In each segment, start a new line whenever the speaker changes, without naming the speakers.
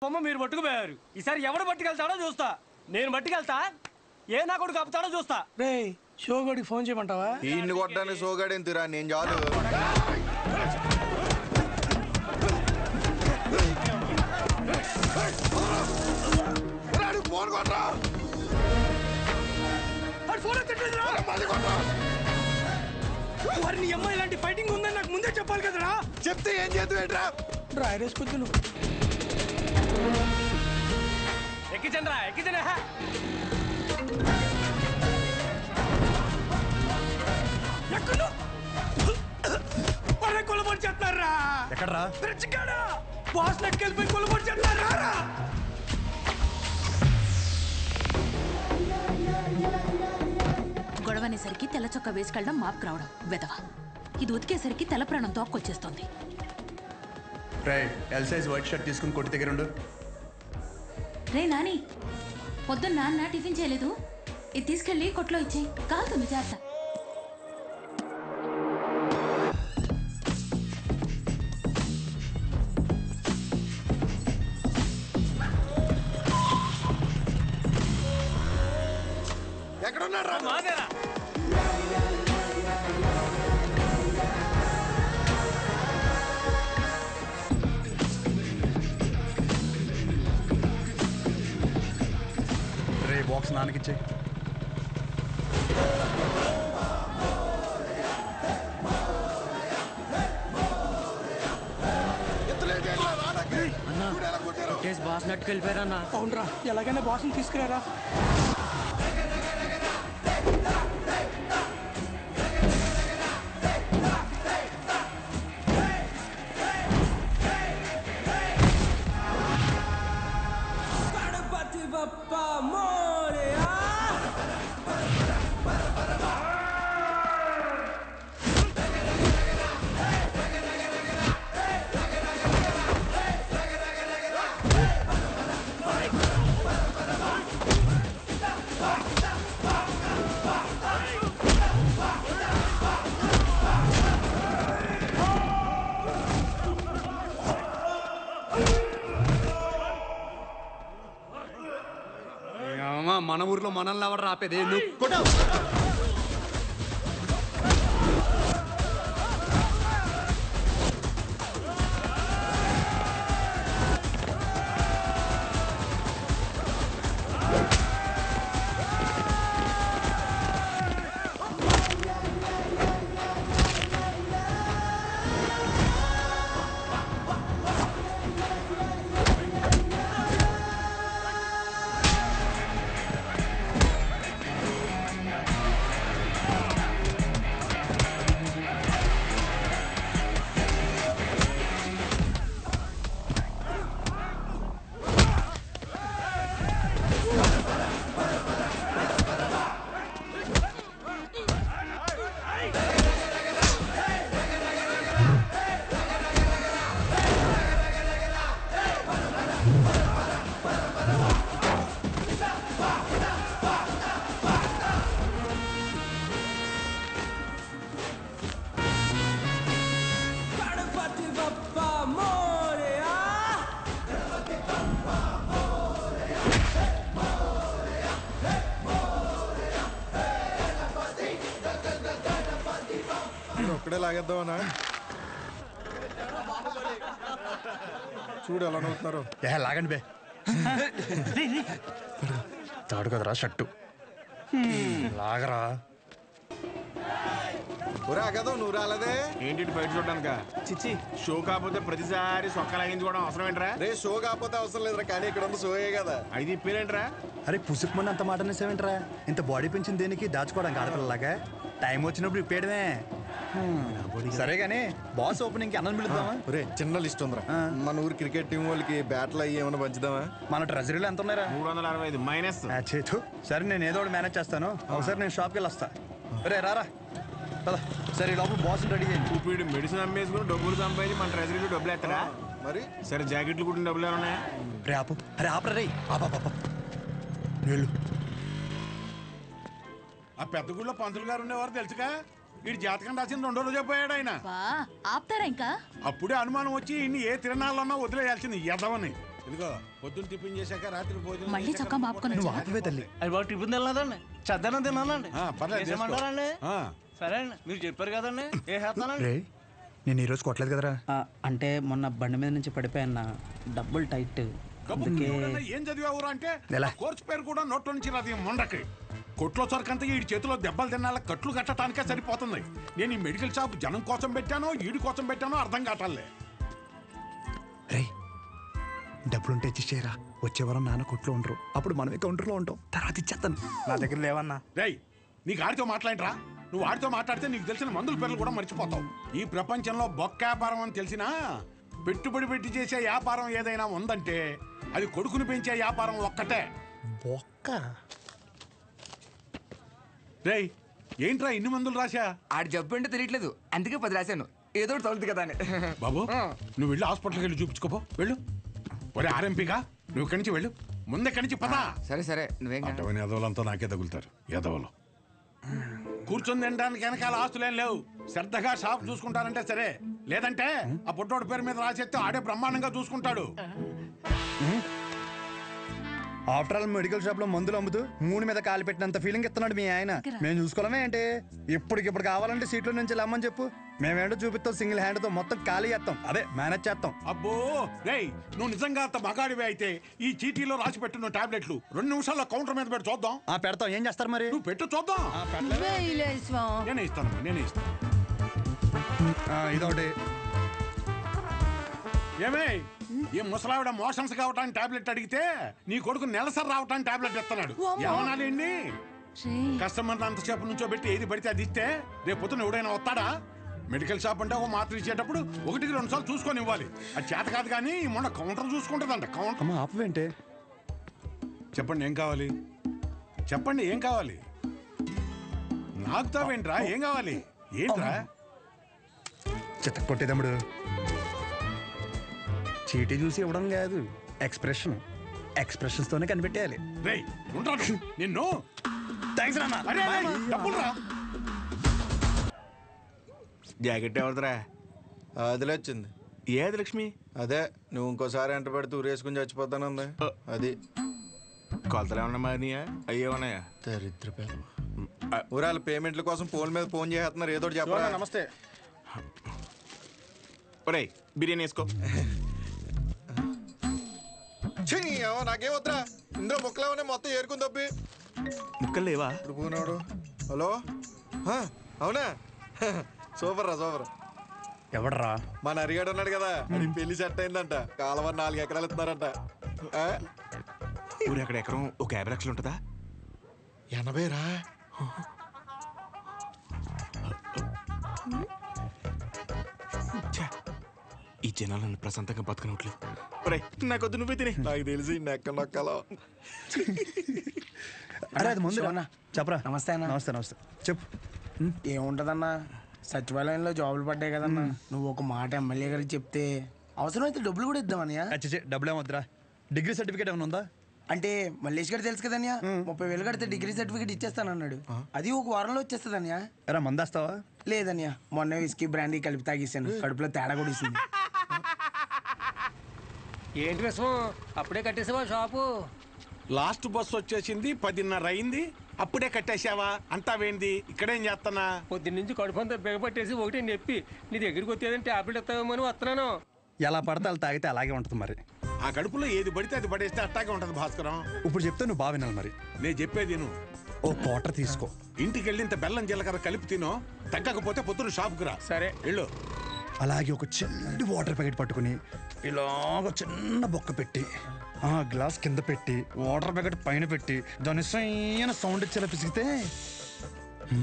బొమ్మ మీరు పట్టుకుపోయారు. ఈసారి ఎవడు పట్టుకెళ్తాడో చూస్తా. నేను పట్టుకెళ్తా, ఏ నా కొడుకు ఆపుతాడో చూస్తా.
రే షోగడికి ఫోన్ చేయమంటావా?
ఈయన్ని కొట్టడానికి షోగాడేం తిరా, నేను చాలు. ఫోన్ కొట్టరా.
వారిని అమ్మాయి ఇలాంటి ఫైటింగ్ ఉందని నాకు ముందే చెప్పాలి కదరా.
చెప్తే ఏం చేద్దాం?
డ్రైర్ వేసుకొద్దు నువ్వు.
ఎక్కించండిరా, ఎక్కించండి.
కొలబడి చేస్తారా?
ఎక్కడరా?
బాస్ నెక్కెళ్ళిపోయి కొలబడి చేస్తారా?
గొడవనేసరికి తెల్ల చొక్క వేసుకెళ్ళడం మాపుకు రావడం వెదవా. ఇది ఉతికేసరికి తెల్ల ప్రాణం తోక్కొచ్చేస్తుంది.
ఎల్ సైజ్ వైట్ షర్ట్ తీసుకుని కొట్టి దగ్గర ఉండు.
రే నాని, పొద్దున్న నాన్న టిఫిన్ చేయలేదు, ఇది తీసుకెళ్ళి కొట్లో ఇచ్చేయి, కాలుతుంది జాగ్రత్త.
ఎక్కడున్నారా?
రే బాక్స్ నాన్నకిచ్చే.
బాస్ నెట్టుకెళ్ళిపోయారన్నా.
అవునరా, ఎలాగైనా బాస్ని తీసుకురారా.
మన ఊర్లో మనల్ని ఎవరు రాపేది? నువ్వు
ఒక్కడే లాగేద్దామనా? చూడు ఎలా నవ్వుతున్నారు.
లాగండి బే. తాడు కదరా షర్టు, లాగరా.
కదా నువ్వు రాలేదే
ఏంటి బయట చూడడానిక? చిచ్చి, షో కాకపోతే ప్రతిసారి సొక్క లాగించుకోవడం అవసరం ఏంట్రా?
రే షో కాకపోతే అవసరం లేదురా, కానీ ఇక్కడ ఉంది షోయే కదా.
అయితే ఇప్పేరేంట్రా?
అరే పుసుకుమని అంత మాట అనేసేవేంట్రా? ఇంత బాడీ పెంచింది దేనికి? దాచుకోవడానికి ఆడపిల్లలాగా. టైం వచ్చినప్పుడు ఇప్పేయడమే. సరే గానీ బాస్ ఓపెనింగ్ కి అన్నం పిలుద్దామా?
రే చిన్న లిస్ట్ ఉందిరా. మన ఊరు క్రికెట్ టీం వాళ్ళకి బ్యాట్లు అయ్యి ఏమైనా పంచుదామా?
మన ట్రెజరీలో ఎంత ఉన్నారా?
365 మైనస్.
సరే నేను ఏదో ఒకటి మేనేజ్ చేస్తాను. ఒకసారి నేను షాప్కి వెళ్ళి వస్తా. రే రారా పద. సరే లోపల బాస్ రెడీ చేయండి.
ఇప్పుడు మెడిసిన్ అమ్మేసుకుని డబ్బులు సంపాదించి మన ట్రెజరీలో డబ్బులు ఎత్తరా?
మరి
సరే జాకెట్లు కుట్టిన డబ్బులు ఏమన్నాయా?
రే ఆపు, అరే ఆపరా రే. వెళ్ళు.
ఆ పెద్ద గుళ్ళో పంతులు గారు ఉండేవారు తెలుసుగా. వీడి జాతకం రాసిన 2 రోజులు చెప్పాడు ఆయన.
ఆపుతారా ఇంకా?
అప్పుడే అనుమానం వచ్చి ఇన్ని ఏ తిరణాలన్నా వదిలేయాల్సింది ఎదవని. ఇదిగో పొద్దున్న టిఫిన్ చేశాక రాత్రి భోజనం
మళ్ళీ
చేశాక
చొక్కా మాపుకొని
నువ్వు ఆపవే తల్లి.
అది బాగా టిఫిన్ తినలేదండి చద్దనం తినాలండి
పర్లేదు చేసుకో.
చేసేయమంటారండి
ఆ,
సరే అండి మీరు చెప్పారు కదండి ఏ చేస్తానండి
రే నేను ఈరోజు కొట్టలేదు కదరా.
అంటే మొన్న బండి మీద నుంచి పడిపోయాన్న డబ్బులు టైట్ అందుకే
ఎవరన్నా ఏం చదివావురా అంటే
ఎలా?
ఆ కోర్సు పేరు కూడా నోట్లో నుంచి రాదు ఈ మొండకి. కొట్లో సరికంతా ఈ చేతిలో దెబ్బలు తినాల కట్లు కట్టడానికే సరిపోతుంది. నేను ఈ మెడికల్ షాప్ జనం కోసం పెట్టానో ఈడి కోసం పెట్టానో అర్థం కావట్లే.
రే డబ్బులుంటే ఇచ్చేయరా. వచ్చే వారం నాన్న కొట్లో ఉండరు, అప్పుడు మనమే కౌంటర్లో ఉంటాం. తర్వాత ఇచ్చేస్తాను.
నా దగ్గర లేవన్నా.
రేయ్ నీకు ఆడితో మాట్లాడరా. నువ్వు ఆడితో మాట్లాడితే నీకు తెలిసిన మందుల పేర్లు కూడా మర్చిపోతావు. ఈ ప్రపంచంలో బొక్క వ్యాపారం అని తెలిసినా పెట్టుబడి పెట్టి చేసే వ్యాపారం ఏదైనా ఉందంటే అది కొడుకుని పెంచే వ్యాపారం ఒక్కటే.
బొక్క
రేయ్ ఏంట్రా ఇన్ని మందులు రాశా?
ఆడు జబ్బు అంటే తెలియట్లేదు, అందుకే 10 రాశాను. ఏదో ఒకటి తగులుతుంది కదా అని.
బాబు నువ్వు వెళ్ళి హాస్పిటల్కి వెళ్ళి చూపించుకోపో. వెళ్ళు. ఒరే ఆర్ఎంపీగా నువ్వు ఇక్కడి నుంచి వెళ్ళు. ముందెక్కడి నుంచి పదా.
సరే సరే నువ్వేం కాదు.
అటువంటి ఎదవలంతా నాకే తగులుతారు. ఎదవలు కూర్చొని తినడానికి వెనకాల ఆస్తులేం లేవు. శ్రద్ధగా షాప్ చూసుకుంటారంటే సరే, లేదంటే ఆ పుట్టోడు పేరు మీద రాసేస్తే ఆడే బ్రహ్మాండంగా చూసుకుంటాడు.
ఆఫ్టర్ ఆల్ మెడికల్ షాప్ లో మందులు అమ్ముతూ మూడు మీద కాలు పెట్టినంత ఫీలింగ్ ఇస్తున్నాడు మీ ఆయన. మేము చూసుకోవడమే ఏంటి? ఇప్పటికిప్పుడు కావాలంటే సీట్లో నుంచి లమ్మని చెప్పు, మేమేంటో చూపిస్తాం. సింగిల్ హ్యాండ్ తో మొత్తం ఖాళీ చేస్తాం, అదే మేనేజ్ చేస్తాం.
అబ్బో రేయ్ నువ్వు నిజంగా అంత మగాడివి అయితే ఈ చీటీలో రాసి పెట్టున్న టాబ్లెట్లు 2 నిమిషాల్లో కౌంటర్ మీద పెట్టి చూద్దాం.
పెడతాం. ఏం చేస్తారు మరి?
నువ్వు పెట్టు చూద్దాం. నేనే ఇస్తాను.
ఇదొకటి.
ఏమే ఈ ముసలావిడ మోషన్స్ కావటానికి టాబ్లెట్ అడిగితే నీ కొడుకు నెలసరి రావటానికి టాబ్లెట్ ఇస్తున్నాడు. ఏమనాలండి? కస్టమర్ అంతసేపు నుంచో పెట్టి ఏది పడితే అది ఇస్తే రేపు పొద్దున ఎవడైనా వస్తాడా? మెడికల్ షాప్ అంటే ఒక మాత్ర ఇచ్చేటప్పుడు 1-2 సార్లు చూసుకొని ఇవ్వాలి. అది చేత కాదు కానీ మొన్న కౌంటర్ చూసుకుంటుందంట. కౌంటర్
ఆపవేంటే?
చెప్పండి ఏం కావాలి? చెప్పండి ఏం కావాలి? నాకు తావేంట్రా? ఏం కావాలి? ఏంట్రా?
చిత్త కొట్టేదమ్ముడు. చీటీ చూసి ఇవ్వడం కాదు, ఎక్స్ప్రెషన్స్ తోనే కనిపెట్టేయాలి.
రేయ్ ఉంటాను నిన్ను.
థ్యాంక్స్ అన్న.
అరే డబ్బులు రా.
జాకెట్ ఎవరిదిరా?
అదిలే వచ్చింది.
ఏది లక్ష్మి?
అదే నువ్వు ఇంకోసారి ఎంట పెడితే ఊరేసుకుని చచ్చిపోతానుంది. అది
కొలతలు ఏమన్నా మారినాయా? అయ్యే ఉన్నాయా?
దరిద్ర పేరు. ఊరాల పేమెంట్ల కోసం ఫోన్ మీద ఫోన్ చేస్తున్నారు. ఏదో చెప్పరా.
నమస్తే.
ఒరేయ్ బిర్యానీ వేసుకో.
నాకేం వద్దురా. ఇందులో ముక్కలేమనే మొత్తం ఏరుకుని తప్పి
ముక్కలు లేవా?
ఇప్పుడు పోనాడు. హలో అవునా? సూపర్ రా సూపర్.
ఎవడరా?
మన అరిగాడు ఉన్నాడు కదా, అది పెళ్లి సెట్ అయిందంట. కాలువ 4 ఎకరాలు ఇస్తున్నారంట.
ఊరు అక్కడ ఎకరం ఒక 50 లక్షలు ఉంటుందా?
80 రా.
ఈ జనాలు నన్ను ప్రశాంతంగా బతకనట్లేదు. ఒరే నాకొద్దు, నువ్వే తినే.
నాకు తెలిసి నెక్క నొక్కలో.
అరే అది ముందు చెప్పరా.
నమస్తే అన్న.
నమస్తే చెప్పు.
ఏముంటదన్నా, సచివాలయంలో జాబులు పడ్డాయి కదన్నా. నువ్వు ఒక మాట ఎమ్మెల్యే గారికి చెప్తే అవసరమైతే డబ్బులు కూడా ఇద్దామన్నయ్య.
అచ్చే డబ్బులు ఏమొద్దురా. డిగ్రీ సర్టిఫికేట్ ఏమైనా ఉందా?
అంటే మల్లేష్ గారు తెలుసు కదన్యా, 30,000 కడితే డిగ్రీ సర్టిఫికేట్ ఇచ్చేస్తానన్నాడు. అది ఒక వారంలో వచ్చేస్తుందన్యా.
ఎరా మందేస్తావా?
లేదన్యా, మొన్న విస్కీ బ్రాండీ కలిపి తాగేసాను, కడుపులో తేడా కూడా ఇస్తుంది.
ఏంటి విషయం? అప్పుడే కట్టేసావా షాపు?
లాస్ట్ బస్ వచ్చేసింది, 10:30 అయింది. అప్పుడే కట్టేశావా అంటావేంది? ఇక్కడేం చేస్తానా?
పొద్దున్నుంచి కడుపు అంతా బిగపట్టేసి ఒకటే నొప్పి. నీ దగ్గరికి వచ్చేదంటే టాబ్లెట్ ఇస్తావేమో అని వస్తున్నాను.
ఎలా పడితే అలా తాగితే అలాగే ఉంటుంది మరి.
ఆ కడుపులో ఏది పడితే అది పడేస్తే అట్టాగే ఉంటది భాస్కరం.
ఇప్పుడు చెప్తే నువ్వు బాగా వినాలి మరి.
నేను చెప్పేది నువ్వు
ఓ క్వార్టర్ తీసుకో.
ఇంటికి వెళ్ళి ఇంత బెల్లం జీలకర్ర కలిపి తినో. తగ్గకపోతే పొద్దున షాప్కి రా.
సరే
వెళ్ళు.
అలాగే ఒక చిన్న వాటర్ ప్యాకెట్ పట్టుకుని ఇలాగ చిన్న బొక్క పెట్టి ఆ గ్లాస్ కింద పెట్టి వాటర్ ప్యాకెట్ పైన పెట్టి దాని సైన సౌండ్ ఇచ్చేలా పిసిగితే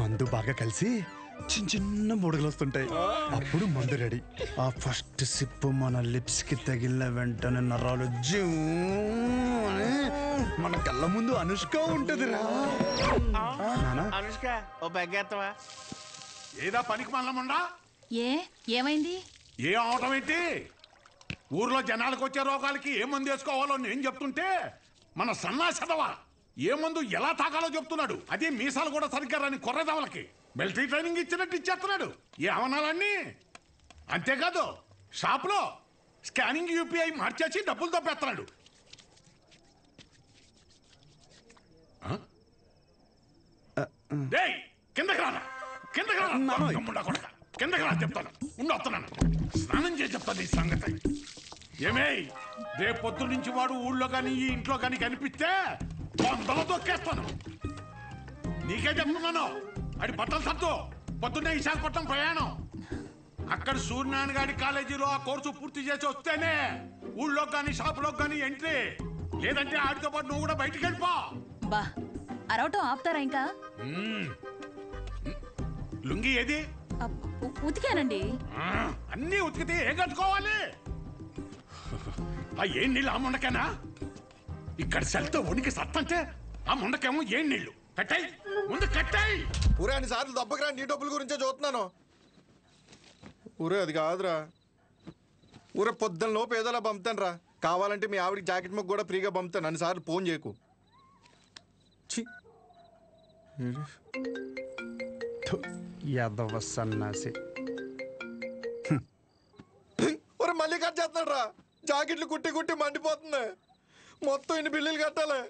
మందు బాగా కలిసి చిన్న చిన్న బుడగలు వస్తుంటాయి. అప్పుడు మందు రెడీ. ఆ ఫస్ట్ సిప్ మన లిప్స్ కి తగిలిన వెంటనే నరాలు జూ అని మన కళ్ళ ముందు అనుష్క ఉంటది రా.
అనుష్క ఓ బెగ్గేస్తావా?
ఏదా పనికి మల్లముండా?
ఏమైంది?
ఏం అవటం ఏంటి? ఊర్లో జనాలకు వచ్చే రోగాలకి ఏ మందు వేసుకోవాలో నేను చెప్తుంటే మన సన్నాసదవా ఏ మందు ఎలా తాగాలో చెప్తున్నాడు. అదే మీసాలు కూడా సరిగ్గా రాని కొర్రదవలకి మిలిటరీ ట్రైనింగ్ ఇచ్చినట్టు ఇచ్చేస్తున్నాడు. ఏ అవనాలన్నీ అంతేకాదు షాప్లో స్కానింగ్ యూపీఐ మార్చేసి డబ్బులు తప్పేస్తున్నాడు. డేయ్, కిందకి రానా, కిందకి రానా, తమ్ముడా కొడకా, కిందకి రా చెప్తాను. వస్తున్నాను, స్నానం చేసి చెప్తాను ఈ సంగతి. ఏమే, రేపు పొద్దు నుంచి వాడు ఊళ్ళో కానీ ఈ ఇంట్లో కానీ కనిపిస్తే వందలు తొక్కేస్తాను. నీకే చెప్తున్నాను. అది బట్టలు సర్దు, పొద్దున్నే విశాఖపట్నం ప్రయాణం. అక్కడ సూర్యనారాయణ గారి కాలేజీలో ఆ కోర్సు పూర్తి చేసి వస్తేనే ఊళ్ళో కానీ షాపులో కానీ ఎంట్రీ. లేదంటే ఆడితో పాటు నువ్వు కూడా బయటికి వెళ్ళిపో.
బా అరవటం ఆపుతారా ఇంకా?
లుంగి ఏది?
ఉతికానండి.
అన్నీ ఉతికితే ఏం కట్టుకోవాలి? ఆ ఏం నీళ్ళు ఆ ముండకేనా? ఇక్కడ సెల్తో ఉనికి సత్తంటే ఆ ముండకేమో ఏం నీళ్ళు. కట్టాయి, ముందు కట్టాయి.
ఊరే అన్ని సార్లు దెబ్బకి రా, నీ డబ్బుల గురించే చూస్తున్నాను. ఊరే అది కాదురా, ఊరే పొద్దున్న లోపు ఏదోలా పంపుతాను రా. కావాలంటే మీ ఆవిడకి జాకెట్ ముక్క కూడా ఫ్రీగా పంపుతాను. అన్నిసార్లు ఫోన్ చేయకు.
సన్నాసి
ఒరే మళ్ళీ కట్ చేస్తున్నాడు రా. జాకెట్లు కుట్టి కుట్టి మండిపోతుంది. మొత్తం ఇన్ని బిల్లులు కట్టాలి.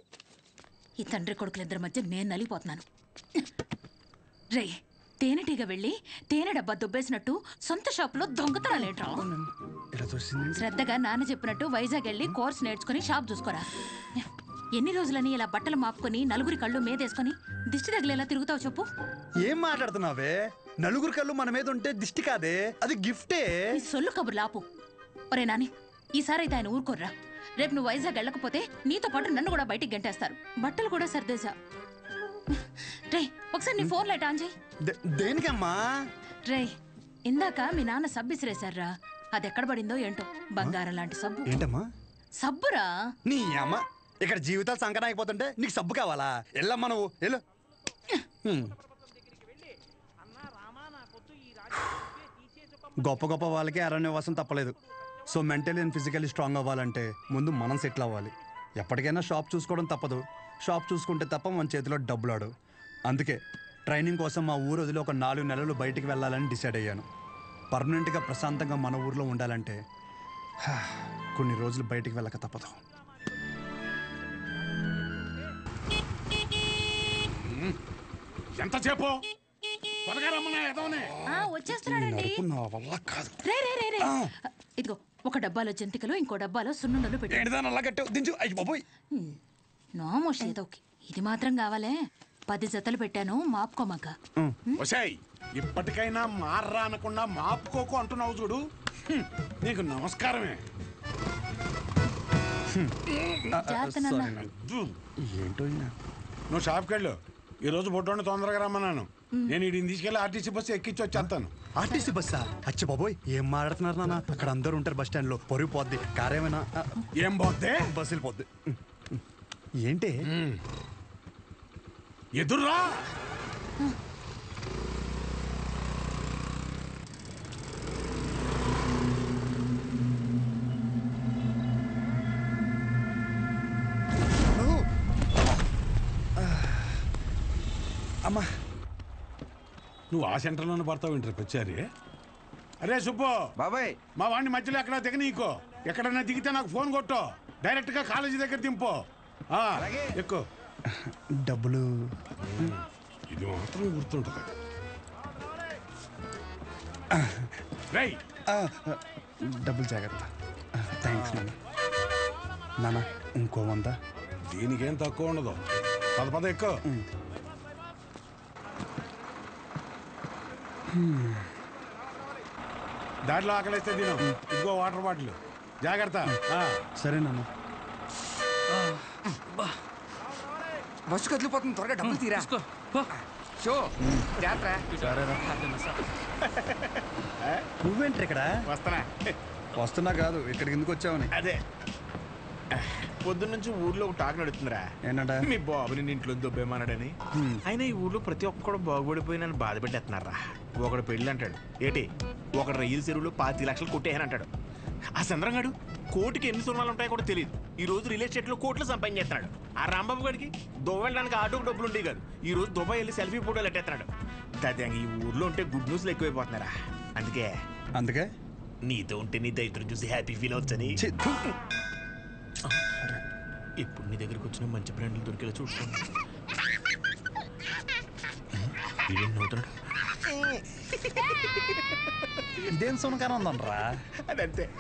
ఈ తండ్రి కొడుకులిద్దరి మధ్య నేను నలిగిపోతున్నాను. రే, తేనెటీగ వెళ్ళి తేనె డబ్బా దుబ్బేసినట్టు సొంత షాపులో దొంగతనాలేంట్రా? శ్రద్ధగా నాన్న చెప్పినట్టు వైజాగ్ వెళ్ళి కోర్స్ నేర్చుకుని షాప్ చూసుకోరా. ఎన్ని రోజులని ఇలా బట్టలు మాపుకొని నలుగురి కళ్ళు మీదేసుకొని దిష్టి తగిలేలా తిరుగుతావు చెప్పు?
ఏం మాట్లాడుతున్నావే? నలుగురు కళ్ళు మన మీద ఉంటే దిష్టి కాదే, అది గిఫ్టే.
ఈ సొల్లు కబుర్లు ఆపు. ఒరే నాని, ఈసారి అయితే ఆయన ఊరుకోర్రా. రేపు నువ్వు వైజాగ్ వెళ్ళకపోతే నీతో పాటు నన్ను కూడా బయటికి గంటేస్తారు. బట్టలు కూడా సర్దేశా. రే, ఒకసారి నీ ఫోన్ లైట్ ఆన్ చేయి.
దేనికమ్మా?
రే, ఇందాక మీ నాన్న సబ్బు ఇసిరేశారా, అది ఎక్కడ పడిందో ఏంటో. బంగారం లాంటి సబ్బు.
ఏంటమ్మా?
సబ్బురా.
నీ అమ్మ, ఇక్కడ జీవితాలు సంకటం అయిపోతుంటే నీకు సబ్బు కావాలా? వెళ్ళమ్మా నువ్వు, వెళ్ళు. గొప్ప గొప్ప వాళ్ళకి అరణ్యవాసం తప్పలేదు. So mentally and physically strong అవ్వాలంటే ముందు మనం సెటిల్ అవ్వాలి. ఎప్పటికైనా షాప్ చూసుకోవడం తప్పదు. షాప్ చూసుకుంటే తప్ప మన చేతిలో డబ్బులు ఆడు. అందుకే ట్రైనింగ్ కోసం మా ఊరు వదిలి ఒక 4 నెలలు బయటికి వెళ్ళాలని డిసైడ్ అయ్యాను. పర్మనెంట్గా ప్రశాంతంగా మన ఊర్లో ఉండాలంటే కొన్ని రోజులు బయటికి వెళ్ళక తప్పదు.
ఎంతసేపు
వచ్చేస్తున్నాడండి. రే రే రే రే, ఇదిగో ఒక డబ్బాలో జంతికలు, ఇంకో డబ్బాలో సున్నుండలు పెట్టాను. నోమోష్ ఏదోకి ఇది మాత్రం కావాలే. 10 జతలు పెట్టాను, మాపుకోమాక.
ఇప్పటికైనా మార్రా అనకుండా మాపుకోకు అంటున్నావు చూడు. నీకు నమస్కారమే.
ఏంటో
నువ్వు షాప్కి వెళ్ళు. ఈ రోజు ఫోటోని తొందరగా రమ్మన్నాను. నేను వీడిని తీసుకెళ్ళి ఆర్టీసీ బస్సు ఎక్కించి వచ్చేస్తాను.
ఆర్టీసీ బస్సా? అచ్చి బాబోయ్, ఏం మాట్లాడుతున్నారు నాన్న? అక్కడ అందరూ ఉంటారు బస్ స్టాండ్ లో. పొరుగు పోద్ది. కారేమైనా?
ఏం పోద్ది?
బస్సు వెళ్ళిపోద్ది. ఏంటి?
ఎదుర్రా.
అమ్మా,
నువ్వు ఆ సెంటర్లోనే పడతావు ఇంటర్ వచ్చారి. అరే సుబ్బు
బాబాయ్,
మా వాడిని మధ్యలో ఎక్కడ దిగ నీకో. ఎక్కడన్నా దిగితే నాకు ఫోన్ కొట్టు. డైరెక్ట్ గా కాలేజీ దగ్గర దింపు. ఎక్కువ
డబ్బులు
ఇది మాత్రం గుర్తుంటుంది. రేయ్,
డబ్బులు జాగ్రత్త. థ్యాంక్స్ నాన్న. నాన్న ఇంకో 100.
దీనికేం తక్కువ ఉండదు. పద ఎక్కువ. దాంట్లో ఆకలిస్తే తిను. ఇదిగో వాటర్ బాటిల్, జాగ్రత్త.
సరే నాన్న.
బస్సు కదిలిపోతుంది, త్వరగా డబ్బులు తీరా. షో
నువ్వేంటి ఇక్కడ? వస్తున్నా కాదు, ఇక్కడికి ఎందుకు వచ్చావని.
అదే పొద్దున్నుంచి ఊర్లో ఒక టాక్ నడుతుందిరా.
ఏంటంట?
మీ బాబుని ఇంట్లో దొబ్బేమన్నాడని. అయినా ఈ ఊర్లో ప్రతి ఒక్కడు బాగుపడిపోయి నన్ను బాధ పెట్టేస్తున్నారా. ఒకడు పెళ్ళి అంటాడు, ఏటి ఒకడు రైలు చెరువులో 25 లక్షలు కొట్టేయని అంటాడు. ఆ చంద్రంగాడు కోటికి ఎన్ని సున్నాలు ఉంటాయో కూడా తెలియదు. ఈ రోజు రియల్ ఎస్టేట్ లో కోట్లు సంపాదించేస్తున్నాడు. ఆ రాంబాబు గారికి దుబాయ్ వెళ్ళడానికి ఆటోకి డబ్బులు ఉండేవి కాదు. ఈ రోజు దుబాయ్ వెళ్ళి సెల్ఫీ ఫోటోలు ఎట్టేస్తున్నాడు. దాదాపు ఈ ఊర్లో ఉంటే గుడ్ న్యూస్లు ఎక్కువైపోతున్నారా. అందుకే నీతో ఉంటే నీ దైత్రం చూసి హ్యాపీ ఫీల్ అవచ్చని. ఇప్పుడు నీ దగ్గరికి వచ్చిన మంచి బ్రాండ్లు దొరికేలా చూసుకోండి. ఇదేం నవ్వుతున్నాడు?
ఇదేం సునకానం ఉందనరా.
అదంతే.